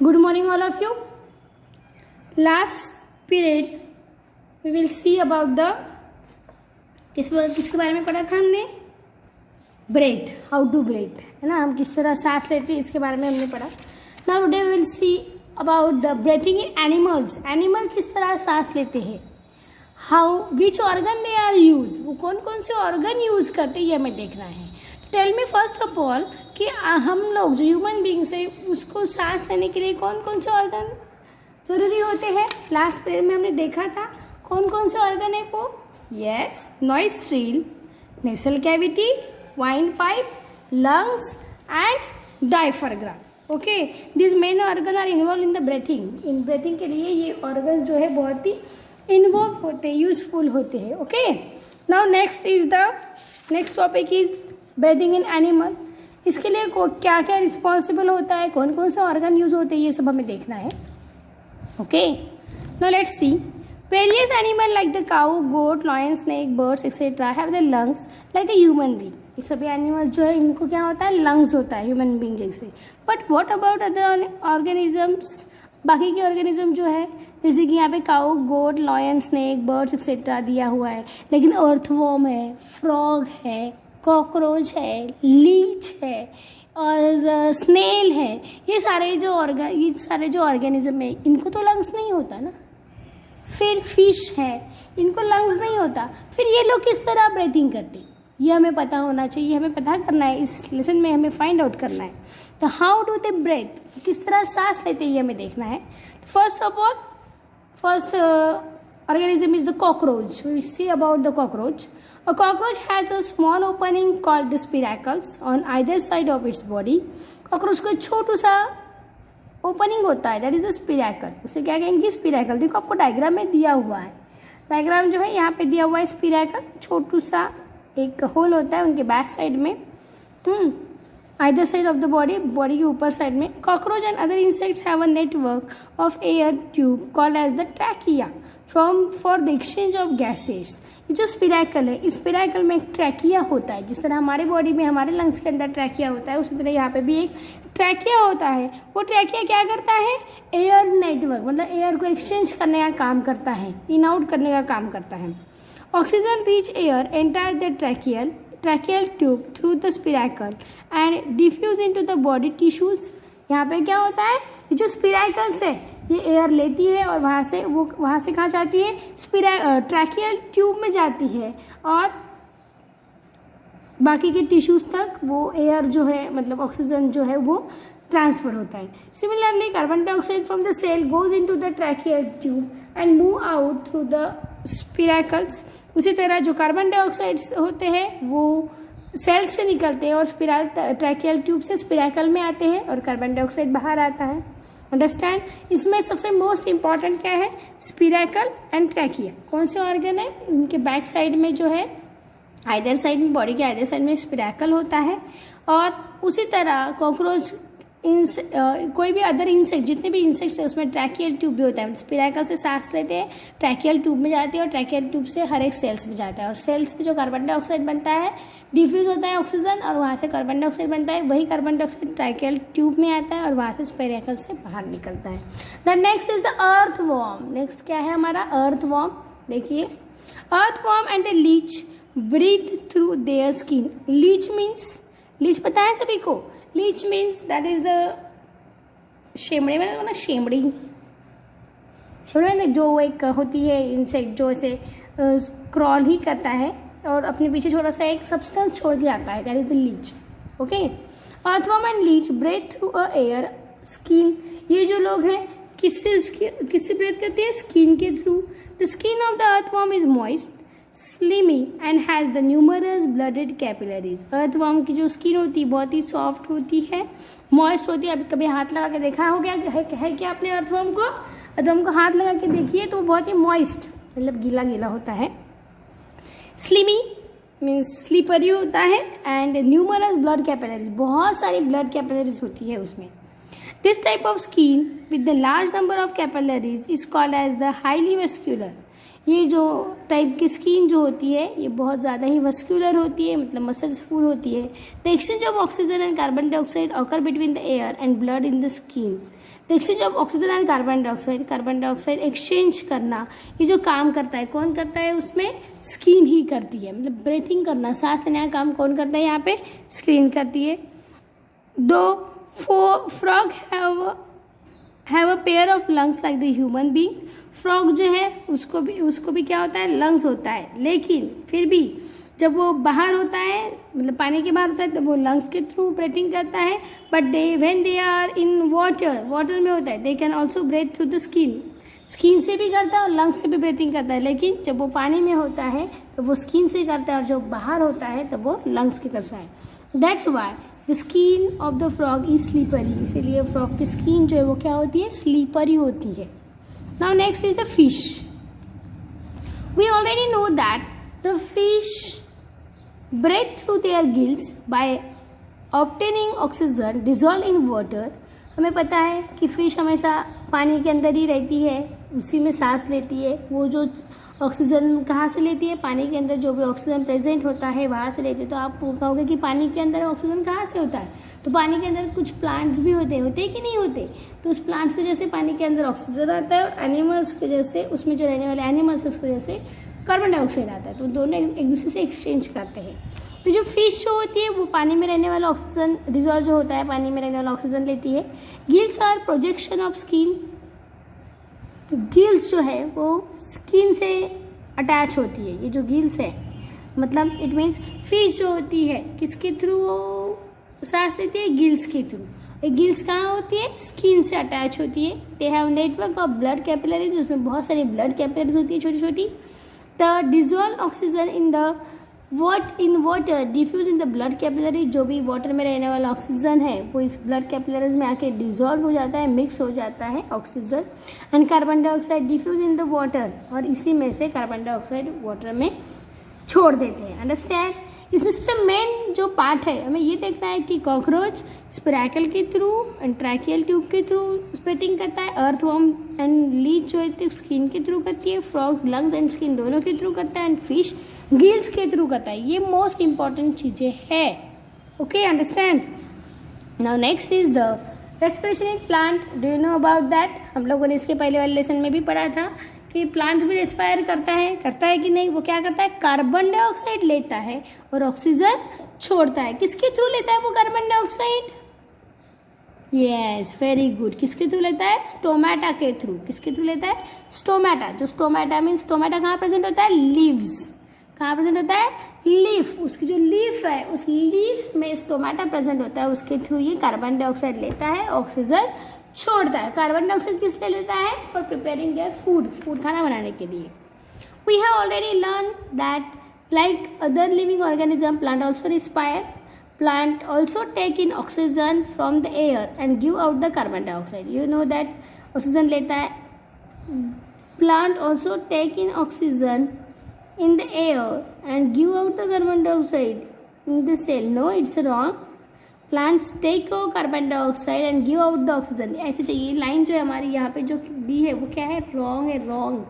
Good morning all of you. Last period we will see about the किसके बारे में पढ़ा था हमने? ब्रेथ, हाउ टू ब्रेथ, है ना, हम किस तरह सांस लेते हैं इसके बारे में हमने पढ़ा. Now today we will see about the breathing in animals. Animal किस तरह सांस लेते हैं, how which organ they are use, वो कौन कौन से ऑर्गन यूज करते हैं ये हमें देखना है. Tell me first of all कि हम लोग जो ह्यूमन बींग्स है उसको सांस लेने के लिए कौन कौन से ऑर्गन जरूरी होते हैं. लास्ट पीरियड में हमने देखा था कौन कौन से ऑर्गन है वो. Yes, nostril, nasal cavity, windpipe, lungs and diaphragm. Okay, this main organ are involve in the breathing. इन ब्रेथिंग के लिए ये ऑर्गन जो है बहुत ही इन्वॉल्व होते हैं, यूजफुल होते हैं. Okay, now next topic is breathing in animal. इसके लिए क्या क्या रिस्पॉन्सिबल होता है, कौन कौन से ऑर्गन यूज होते हैं, ये सब हमें देखना है. Okay, now let's see. Various animal like the cow, goat, lion, snake, birds etcetera have the lungs like a human being. ये सभी एनिमल जो है इनको क्या होता है, लंग्स होता है ह्यूमन बीइंग जैसे. But what about other organisms, बाकी के ऑर्गेनिज्म जो है जैसे कि यहाँ पे काऊ, goat, lion, snake, birds etcetera दिया हुआ है, लेकिन अर्थवॉर्म है, फ्रॉग है, कॉकरोच है, लीच है और स्नेल है. ये सारे जो ऑर्गेनिज्म है इनको तो लंग्स नहीं होता ना. फिर फिश है, इनको लंग्स नहीं होता. फिर ये लोग किस तरह ब्रीथिंग करते, ये हमें पता होना चाहिए, हमें पता करना है. इस लेसन में हमें फाइंड आउट करना है. तो हाउ डू दे ब्रेथ, किस तरह सांस लेते हैं ये हमें देखना है. First of all, first organism is the cockroach. We see about the cockroach. A cockroach has a small opening called the spiracles on either side of its body. cockroach को छोटू सा ओपनिंग होता है, दैट इज द स्पिरैकल. उसे क्या कहेंगे, स्पिरैकल. देखो आपको diagram में दिया हुआ है, डायग्राम जो है यहाँ पे दिया हुआ है. स्पिरैकल छोटू सा एक होल होता है उनके बैक साइड में, either side of the body के ऊपर साइड में. cockroach and other insects have a network of air tube called as the trachea for the exchange of gases. ये जो स्पिरैकल है, इस स्पिरैकल में एक ट्रैकिया होता है. जिस तरह हमारे बॉडी में हमारे लंग्स के अंदर ट्रैकिया होता है, उसी तरह यहाँ पे भी एक ट्रैकिया होता है. वो ट्रैकिया क्या करता है, एयर नेटवर्क, मतलब एयर को एक्सचेंज करने का काम करता है, इन आउट करने का काम करता है. Oxygen rich air enter the tracheal tube through the spiracle and diffuse into the body tissues. यहाँ पे क्या होता है, ये जो स्पिरैकल्स है ये एयर लेती है और वहाँ से कहाँ जाती है, ट्रैकियल ट्यूब में जाती है और बाकी के टिश्यूज तक वो एयर जो है, मतलब ऑक्सीजन जो है वो ट्रांसफर होता है. Similarly carbon dioxide from the cell goes into the tracheal tube and move out through the spiracles. उसी तरह जो कार्बन डाइऑक्साइड होते हैं वो सेल्स से निकलते हैं और ट्रैकियल ट्यूब से स्पिरैकल में आते हैं और कार्बन डाइऑक्साइड बाहर आता है. अंडरस्टैंड. इसमें सबसे मोस्ट इंपॉर्टेंट क्या है, स्पिरैकल एंड ट्रैकिया. कौन से ऑर्गन है, उनके बैक साइड में जो है आइदर साइड में, बॉडी के आइदर साइड में स्पिरैकल होता है. और उसी तरह कॉकरोच, कोई भी अदर इंसेक्ट, जितने भी इंसेक्ट्स है उसमें ट्रैकियल ट्यूब भी होता है. स्पिरैकल से सांस लेते हैं, ट्रैकियल ट्यूब में जाते हैं और ट्रैकियल ट्यूब से हर एक सेल्स में जाता है और सेल्स में जो कार्बन डाइऑक्साइड बनता है डिफ्यूज होता है ऑक्सीजन और वहाँ से कार्बन डाइऑक्साइड बनता है. वही कार्बन डाइऑक्साइड ट्रैकियल ट्यूब में आता है और वहाँ से स्पिरैकल से बाहर निकलता है. The next is the earthworm. Next क्या है हमारा, अर्थवॉर्म. देखिए, earthworm and the leech breathe through their skin. Leech पता है सभी को. Leech means that is the शेमड़ी, मैंने ना शेमड़ी जो एक होती है इंसेक्ट जो ऐसे क्रॉल ही करता है और अपने पीछे छोटा सा एक सब्सटेंस छोड़ के आता है, that is the leech. Okay, earthworm and leech breathe through a air skin. ये जो लोग हैं किससे ब्रेथ करते हैं, स्किन के through. The skin of the earthworm is moist, slimy and has the numerous blooded capillaries. Earthworm की जो स्किन होती है बहुत ही सॉफ्ट होती है, मॉइस्ट होती है. अभी कभी हाथ लगा के देखा हो गया है क्या आपने अर्थवॉर्म को हाथ लगा के देखिए तो बहुत ही मॉइस्ट, मतलब गीला गीला होता है. स्लिमी मीन्स स्लीपरी होता है एंड न्यूमरस ब्लड कैपिलरीज, बहुत सारी ब्लड कैपिलरीज होती है उसमें. This type of skin with the large number of capillaries is called as the highly vascular. ये जो टाइप की स्किन जो होती है ये बहुत ज़्यादा ही वस्कुलर होती है, मतलब मसल्स फुल होती है. The exchange of oxygen and carbon dioxide occur between the air and blood in the skin. The exchange of oxygen and carbon dioxide exchange करना, ये जो काम करता है कौन करता है उसमें? स्किन ही करती है. मतलब ब्रीथिंग करना, सांस लेने का काम कौन करता है यहाँ पे? स्किन करती है. दो frog have a pair of lungs like the human being. Frog जो है उसको भी क्या होता है? लंग्स होता है. लेकिन फिर भी जब वो बाहर होता है, मतलब पानी के बाहर होता है, तो वो लंग्स के थ्रू ब्रीथिंग करता है. But when they are in water में होता है, they can also breathe through the skin से भी करता है और लंग्स से भी ब्रीथिंग करता है. लेकिन जब वो पानी में होता है तो वो स्किन से करता है, और जब बाहर होता है तो वो लंग्स के करता है. That's why the skin of the frog is slippery. इसीलिए फ्रॉग की स्किन जो है वो क्या होती है? स्लीपरी होती है. Now next is the fish. We already know that the fish breathe through their gills by obtaining oxygen dissolved in water. हमें पता है कि फिश हमेशा पानी के अंदर ही रहती है, उसी में सांस लेती है. वो जो ऑक्सीजन कहाँ से लेती है? पानी के अंदर जो भी ऑक्सीजन प्रेजेंट होता है वहाँ से लेती है. तो आप कहोगे कि पानी के अंदर ऑक्सीजन कहाँ से होता है? तो पानी के अंदर कुछ प्लांट्स भी होते हैं कि नहीं होते? तो उस प्लांट्स की वजह से पानी के अंदर ऑक्सीजन आता है, और एनिमल्स की वजह से, उसमें जो रहने वाले एनिमल्स है उसकी वजह से कार्बन डाइऑक्साइड आता है. तो दोनों एक दूसरे से एक्सचेंज करते हैं. तो जो फिश जो होती है वो पानी में रहने वाला ऑक्सीजन, डिजॉल्व जो होता है पानी में रहने वाला ऑक्सीजन लेती है. Gills are projection of skin. Gills जो है वो स्किन से अटैच होती है. ये जो गिल्स है मतलब इट मीन्स फिश जो होती है किसके थ्रू सांस लेती है? गिल्स के थ्रू. गिल्स कहाँ होती है? स्किन से अटैच होती है. They have network of blood capillaries. उसमें बहुत सारी ब्लड कैपिलरीज होती है छोटी छोटी. The dissolve oxygen in water diffuse in the blood capillary. जो भी वाटर में रहने वाला ऑक्सीजन है वो इस ब्लड कैपिलरीज में आके डिजॉल्व हो जाता है, मिक्स हो जाता है oxygen. And carbon dioxide diffuse in the water, और इसी में से कार्बन डाइऑक्साइड वाटर में छोड़ देते हैं. अंडरस्टैंड? इसमें सबसे मेन जो पार्ट है हमें ये देखना है कि कॉकरोच स्पिरैकल के थ्रू एंड ट्रैकियल ट्यूब के थ्रू ब्रीथिंग करता है. अर्थवर्म एंड लीच जो है स्किन के थ्रू करती है. फ्रॉग्स लंग्स एंड स्किन दोनों के थ्रू करता है. एंड फिश गिल्स के थ्रू करता है. ये मोस्ट इंपॉर्टेंट चीज़ें है. Okay, understand? Now next is the respiration in plant. Do you know about that? हम लोगों ने इसके पहले वाले लेसन में भी पढ़ा था कि प्लांट्स भी रेस्पायर करता है कि नहीं? वो क्या करता है? कार्बन डाइऑक्साइड लेता है और ऑक्सीजन छोड़ता है. किसके थ्रू लेता है वो carbon dioxide? Yes, very good. किसके थ्रू लेता है? स्टोमेटा के थ्रू. किसके थ्रू लेता है? स्टोमेटा. जो स्टोमेटा मीन्स स्टोमेटा कहाँ प्रेजेंट होता है? लीव्स. कहाँ प्रेजेंट होता है? लीफ. उसकी जो लीफ है उस लीफ में स्टोमेटा प्रेजेंट होता है. उसके थ्रू ये कार्बन डाइऑक्साइड लेता है, ऑक्सीजन छोड़ता है. कार्बन डाइऑक्साइड किस लिए लेता है? फॉर प्रिपेयरिंग देयर फूड खाना बनाने के लिए. We have already learn that like other living organism plant also respire. Plant also take in oxygen from the air and give out the carbon dioxide. You know that oxygen लेता है. Plant also take in oxygen in the air and give out the carbon dioxide in the cell. No, it's wrong. Plants take carbon dioxide and give out the oxygen. ऐसे चाहिए. Line जो है हमारी यहाँ पे जो दी है वो क्या है? रॉन्ग है. रॉन्ग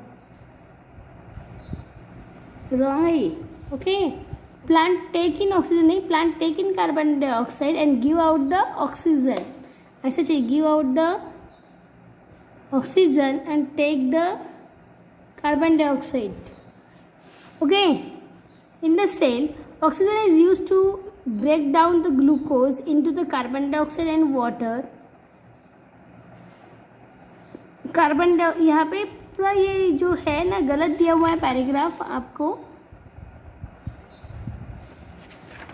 है ये. Okay, plant take in oxygen नहीं, plant take in carbon dioxide and give out the oxygen. ऐसे चाहिए. Give out the oxygen and take the carbon dioxide. Okay, in the cell, oxygen is used to break down the glucose into the carbon dioxide and water. Carbon यहाँ पे पूरा ये जो है ना गलत दिया हुआ है पैराग्राफ आपको.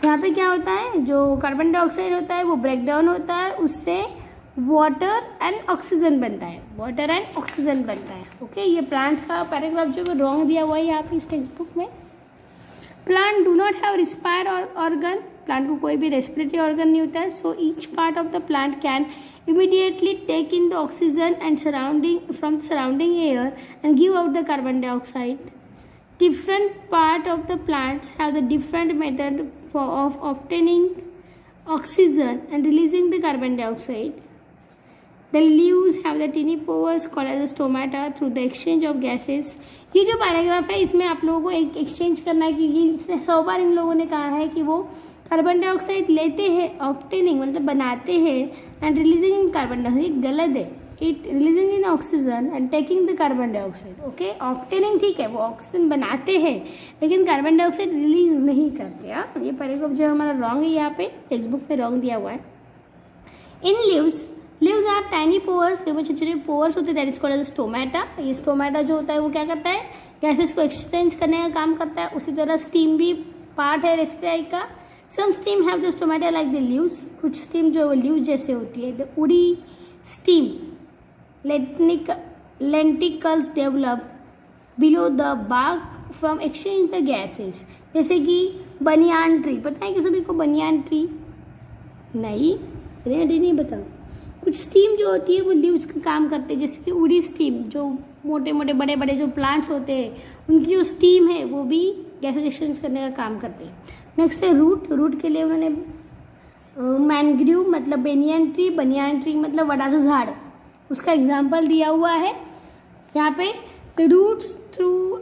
यहाँ पे क्या होता है? जो कार्बन डाइऑक्साइड होता है वो ब्रेक डाउन होता है, उससे वाटर एंड ऑक्सीजन बनता है. वाटर एंड ऑक्सीजन बनता है. ओके, ये प्लांट का पैराग्राफ जो है रॉन्ग दिया हुआ है यहाँ पे इस टेक्स्ट बुक में. Plant do not have respire organ. Plant को कोई भी रेस्पिरेटरी ऑर्गन नहीं होता है. So each part of the plant can immediately take in the oxygen and from the surrounding air and give out the carbon dioxide. Different part of the plants have the different method of obtaining oxygen and releasing the carbon dioxide. The leaves have the tiny pores called as stomata through the exchange of gases. ये जो paragraph है इसमें आप लोगों को एक exchange करना है कि ये 100 बार इन लोगों ने कहा है कि वो कार्बन डाइऑक्साइड लेते हैं, ऑब्टेनिंग मतलब बनाते हैं, and releasing in carbon dioxide, गलत है, it releasing in oxygen and taking the carbon dioxide. Okay, obtaining ठीक है, वो ऑक्सीजन बनाते हैं लेकिन कार्बन डाइऑक्साइड रिलीज नहीं करते. ये पैराग्राफ जो हमारा रॉन्ग है, यहाँ पे टेक्स्ट बुक में रॉन्ग दिया हुआ है. In leaves are tiny pores, छोटे छोटे पोअर्स होते हैं, that is called as stomata. ये स्टोमेटा जो होता है वो क्या करता है, गैसेस को एक्सचेंज करने का काम करता है. उसी तरह स्टीम भी पार्ट है रेस्पिरेटरी का. Some stem have the stomata like the leaves, कुछ स्टीम जो लीव्स जैसे होती है. The woody stem lenticels develop below the bark from exchange the gases. जैसे कि बनियान ट्री, पता है कि सभी को बनियान ट्री? नहीं बताओ. कुछ स्टीम जो होती है वो लीव्स का काम करते हैं, जैसे कि उड़ी स्टीम, जो मोटे मोटे बड़े बड़े जो प्लांट्स होते हैं उनकी जो स्टीम है वो भी गैसेस एक्सचेंज करने का काम करते हैं. नेक्स्ट है रूट के लिए उन्होंने मैनग्रीव मतलब बेनियन ट्री मतलब बड़ा सा झाड़, उसका एग्जाम्पल दिया हुआ है यहाँ पे. Roots through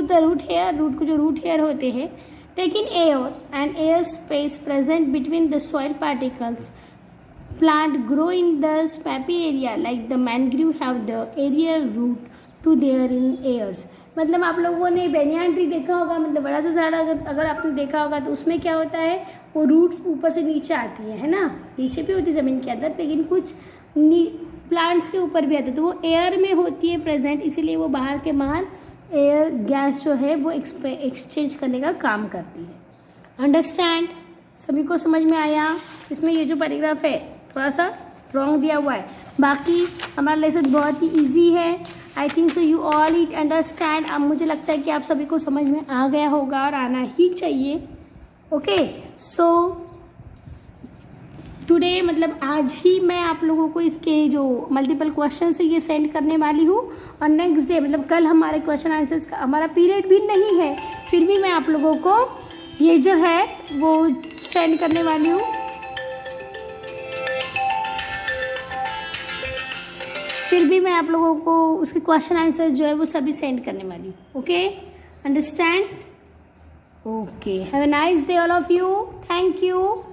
the root hair, root को जो रूट हेयर होते हैं, take in air and air space present between the soil particles. Plant grow in the swampy area like the mangrove have the aerial root to there in airs. मतलब आप लोगों ने बेनियान tree देखा होगा, मतलब बड़ा सा झाड़ अगर आपने देखा होगा तो उसमें क्या होता है, वो रूट ऊपर से नीचे आती है ना, नीचे भी होती है ज़मीन के अंदर, लेकिन कुछ प्लांट्स के ऊपर भी आते हैं, तो वो एयर में होती है प्रेजेंट, इसीलिए वो बाहर एयर गैस जो है वो एक्सचेंज करने का काम करती है. अंडरस्टैंड? सभी को समझ में आया? इसमें ये जो पैराग्राफ है थोड़ा सा रॉन्ग दिया हुआ है, बाकी हमारा लेसन बहुत ही इजी है. I think so you all it understand. अब मुझे लगता है कि आप सभी को समझ में आ गया होगा और आना ही चाहिए. ओके, सो टुडे मतलब आज ही मैं आप लोगों को इसके जो मल्टीपल क्वेश्चन है ये सेंड करने वाली हूँ, और नेक्स्ट डे मतलब कल हमारे क्वेश्चन आंसर्स का हमारा पीरियड भी नहीं है, फिर भी मैं आप लोगों को ये जो है वो सेंड करने वाली हूँ. फिर भी मैं आप लोगों को उसके क्वेश्चन आंसर जो है वो सभी सेंड करने वाली हूँ. Okay, understand? Okay, have a nice day all of you. Thank you.